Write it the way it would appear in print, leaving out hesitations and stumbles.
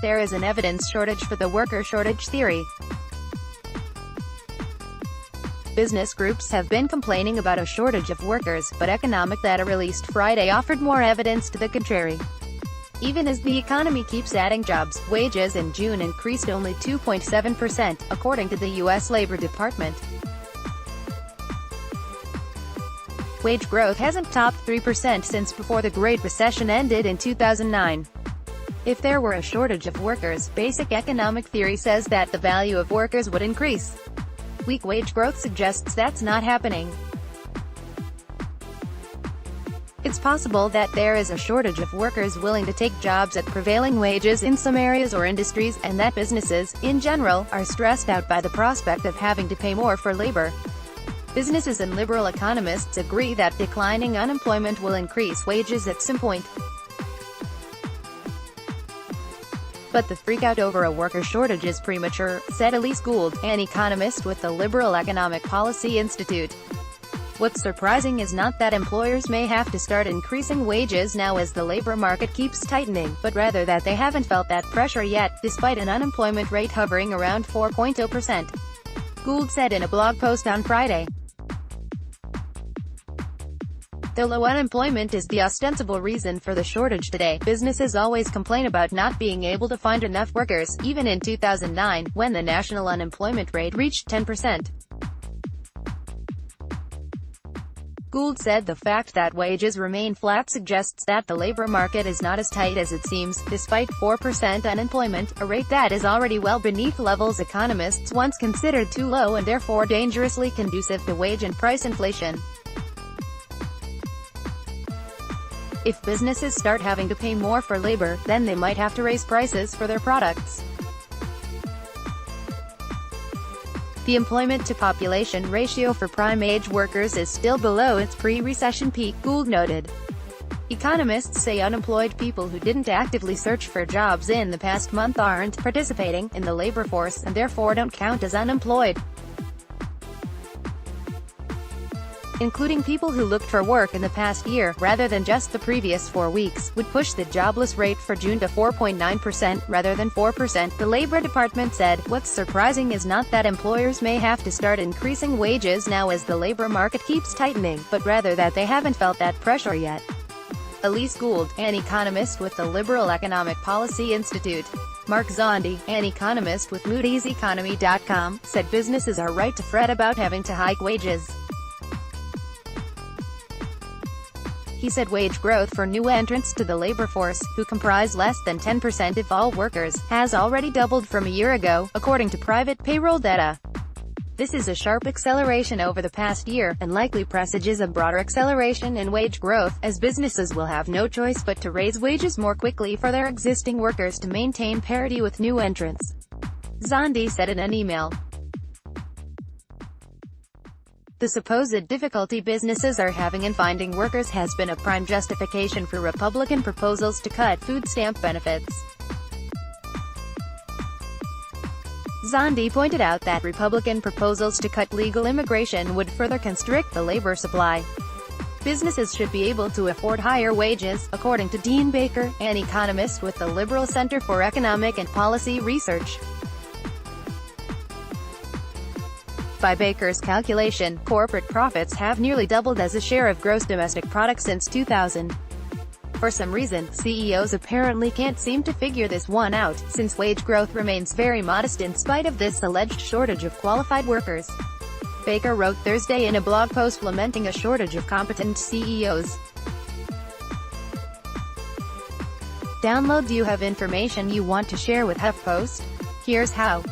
There is an evidence shortage for the worker shortage theory. Business groups have been complaining about a shortage of workers, but economic data released Friday offered more evidence to the contrary. Even as the economy keeps adding jobs, wages in June increased only 2.7%, according to the U.S. Labor Department. Wage growth hasn't topped 3% since before the Great Recession ended in 2009. If there were a shortage of workers, basic economic theory says that the value of workers would increase. Weak wage growth suggests that's not happening. It's possible that there is a shortage of workers willing to take jobs at prevailing wages in some areas or industries, and that businesses, in general, are stressed out by the prospect of having to pay more for labor. Businesses and liberal economists agree that declining unemployment will increase wages at some point. But the freakout over a worker shortage is premature, said Elise Gould, an economist with the Liberal Economic Policy Institute. What's surprising is not that employers may have to start increasing wages now as the labor market keeps tightening, but rather that they haven't felt that pressure yet, despite an unemployment rate hovering around 4.0%. Gould said in a blog post on Friday. Though low unemployment is the ostensible reason for the shortage today, businesses always complain about not being able to find enough workers, even in 2009, when the national unemployment rate reached 10%. Gould said the fact that wages remain flat suggests that the labor market is not as tight as it seems, despite 4% unemployment, a rate that is already well beneath levels economists once considered too low and therefore dangerously conducive to wage and price inflation. If businesses start having to pay more for labor, then they might have to raise prices for their products. The employment-to-population ratio for prime-age workers is still below its pre-recession peak, Gould noted. Economists say unemployed people who didn't actively search for jobs in the past month aren't participating in the labor force, and therefore don't count as unemployed. Including people who looked for work in the past year, rather than just the previous 4 weeks, would push the jobless rate for June to 4.9% rather than 4%, the Labor Department said. What's surprising is not that employers may have to start increasing wages now as the labor market keeps tightening, but rather that they haven't felt that pressure yet. Elise Gould, an economist with the Liberal Economic Policy Institute. Mark Zandi, an economist with Moody'sEconomy.com, said businesses are right to fret about having to hike wages. He said wage growth for new entrants to the labor force, who comprise less than 10% of all workers, has already doubled from a year ago, according to private payroll data. This is a sharp acceleration over the past year, and likely presages a broader acceleration in wage growth, as businesses will have no choice but to raise wages more quickly for their existing workers to maintain parity with new entrants. Zandi said in an email. The supposed difficulty businesses are having in finding workers has been a prime justification for Republican proposals to cut food stamp benefits. Zandi pointed out that Republican proposals to cut legal immigration would further constrict the labor supply. Businesses should be able to afford higher wages, according to Dean Baker, an economist with the Liberal Center for Economic and Policy Research. By Baker's calculation, corporate profits have nearly doubled as a share of gross domestic product since 2000. For some reason, CEOs apparently can't seem to figure this one out, since wage growth remains very modest in spite of this alleged shortage of qualified workers. Baker wrote Thursday in a blog post lamenting a shortage of competent CEOs. Download. Do you have information you want to share with HuffPost? Here's how.